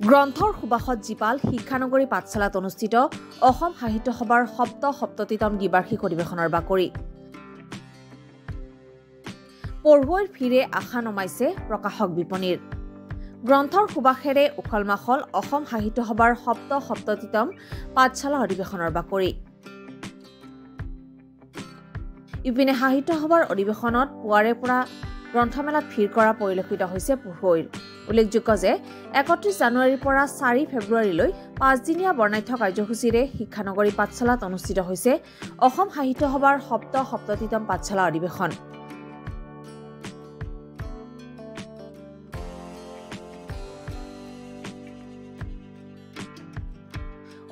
গ্ৰন্থৰ সুবাসত জীপাল শিক্ষানগৰী পাঠশালাত অনুষ্ঠিত অসম সাহিত্য সভাৰ ৭৭তম দ্বিবাৰ্ষিক অধিৱেশনৰ বাকৰি পঢ়ুৱৈৰ ভিৰে আশা নমাইছে প্ৰকাশক বিপণীৰ গ্ৰন্থৰ সুবাসেৰে উখল মাখল অসম সাহিত্য সভাৰ ৭৭তম পাঠশালা অধিৱেশনৰ বাকৰি ইপিনে সাহিত্য সভাৰ অধিৱেশনত পুৱাৰে পৰা গ্ৰন্থমেলাত ভিৰ কৰা পৰিলক্ষিত হৈছে পঢ়ুৱৈৰ উল্লেখযোগ্য যে ৩১ জানুৱাৰীৰ পৰা ৪ ফেব্ৰুৱাৰীলৈ ৫ দিনীয়া বৰ্ণাঢ্য কাৰ্যসূচীৰে শিক্ষানগৰী পাঠশালাত অনুষ্ঠিত হৈছে অসম সাহিত্য সভাৰ ৭৭তম পাঠশালা অধিৱেশন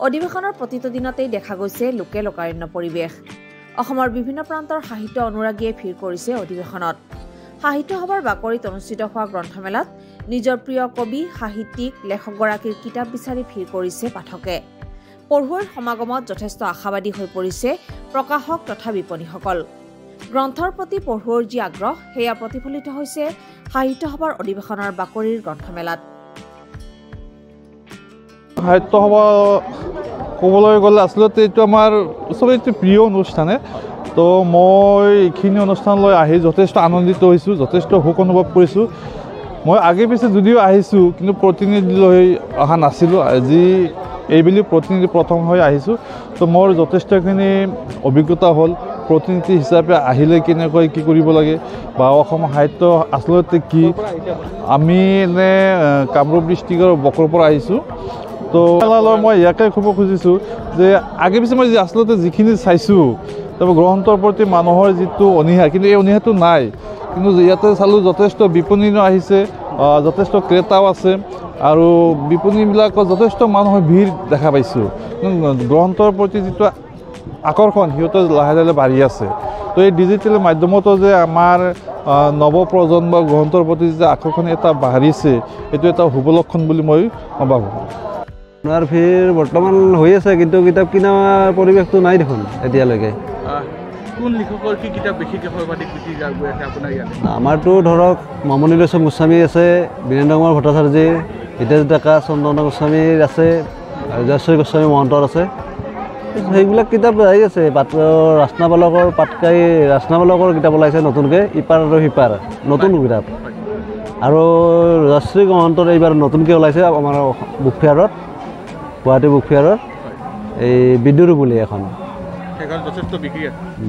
অধিৱেশনৰ প্ৰতিটো দিনতেই দেখা গৈছে লোকে লোকাৰণ্য পৰিৱেশ অসমৰ বিভিন্ন প্ৰান্তৰ সাহিত্য অনুৰাগীয়ে ভিৰ কৰিছে অধিৱেশনত সাহিত্য সভাৰ বাকৰিত অনুষ্ঠিত হোৱা গ্ৰন্থমেলাত নিজৰ প্ৰিয় কবি সাহিত্যিক লেখকগৰাকীৰ কিতাপ বিচাৰি ভিৰ কৰিছে পাঠকে পঢ়ুৱৈৰ সমাগমত যথেষ্ট আশাবাদী হৈ পৰিছে প্ৰকাশক তথা বিপণীসকল গ্ৰন্থৰ প্ৰতি পঢ়ুৱৈৰ যি আগ্ৰহ সেয়া প্ৰতিফলিত হৈছে সাহিত্য সভাৰ অধিৱেশনৰ বাকৰিৰ গ্ৰন্থমেলাত সাহিত্য সভা ক'বলৈ গ'লে আচলতে এইটো আমাৰ চবতকৈ প্ৰিয় অনুষ্ঠানে তো মই এইখিনি অনুষ্ঠানলৈ আহি যথেষ্ট আনন্দিত হৈছোঁ যথেষ্ট সুখ অনুভৱ কৰিছোঁ মই আগে পিছে যদিও আহিছোঁ কিন্তু প্ৰতিনিধি লৈ অহা নাছিলোঁ আজি এইবুলি প্ৰতিনিধি প্ৰথম হৈ আহিছোঁ তো মোৰ যথেষ্টখিনি অভিজ্ঞতা হ'ল প্ৰতিনিধি হিচাপে আহিলে কেনেকৈ কি কৰিব লাগে বা অসম সাহিত্য আচলতে কি আমি এনে কামৰূপ ডিষ্ট্ৰিক্টৰ বকৰ পৰা আহিছোঁ তো মেলালৈ মই ইয়াকে ক'ব খুজিছোঁ যে আগে পিছে মই আচলতে যিখিনি চাইছোঁ তাৰপৰা গ্ৰন্থৰ প্ৰতি মানুহৰ যিটো অনীহা কিন্তু এই অনীহাটো নাই কিন্তু ইয়াতে চালোঁ যথেষ্ট বিপণীও আহিছে যথেষ্ট ক্ৰেতাও আছে আৰু বিপণীবিলাকত যথেষ্ট মানুহৰ ভিৰ দেখা পাইছোঁ গ্ৰন্থৰ প্ৰতি যিটো আকৰ্ষণ সিহঁতৰ লাহে লাহে বাঢ়ি আছে তো এই ডিজিটেল মাধ্যমতো যে আমাৰ নৱপ্ৰজন্ম গ্ৰন্থৰ প্ৰতি যে আকৰ্ষণ এটা বাঢ়িছে এইটো এটা শুভ লক্ষণ বুলি মই ভাবোঁ আপোনাৰ ভিৰ বৰ্তমান হৈ আছে কিন্তু কিতাপ কিনাৰ পৰিৱেশটো নাই দেখোন এতিয়ালৈকে কোন লিখকৰ কি কিতাপ বেছিকৈ সৰ্বাধিক বিক্ৰী গৈ আছে আপোনাৰ ইয়াত আমাৰতো ধৰক মামণি লোচন গোস্বামী আছে বীৰেন্দ্ৰ কুমাৰ ভট্টাচাৰ্যী হিতেশ ডেকা চন্দ্ৰন গোস্বামীৰ আছে জয়শ্ৰী গোস্বামী মহন্তৰ আছে সেইবিলাক কিতাপ আহি আছে ৰাচনাবালকৰ পাটকাই ৰাচনাবালকৰ কিতাপ ওলাইছে নতুনকৈ ইপাৰ আৰু সিপাৰ নতুন কিতাপ আৰু জয়শ্ৰী মহন্তৰ এইবাৰ নতুনকৈ ওলাইছে আমাৰ বুক ফেয়াৰত গুৱাহাটী বুক ফেয়াৰত এই বিদ্যুৎ বুলি এখন যথেষ্ট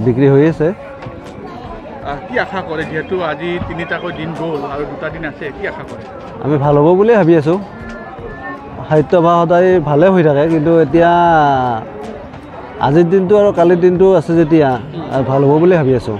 বিক্ৰী হৈ আছে কি আশা কৰে যিহেতু আজি 3টাকৈ দিন গ'ল আৰু 2টা দিন আছে কি আশা কৰে আমি ভাল হ'ব বুলি ভাবি আছোঁ সাহিত্য সভা সদায় ভালে হৈ থাকে কিন্তু এতিয়া আজিৰ দিনটো আৰু কালিৰ দিনটো আছে যেতিয়া ভাল হ'ব বুলি ভাবি আছোঁ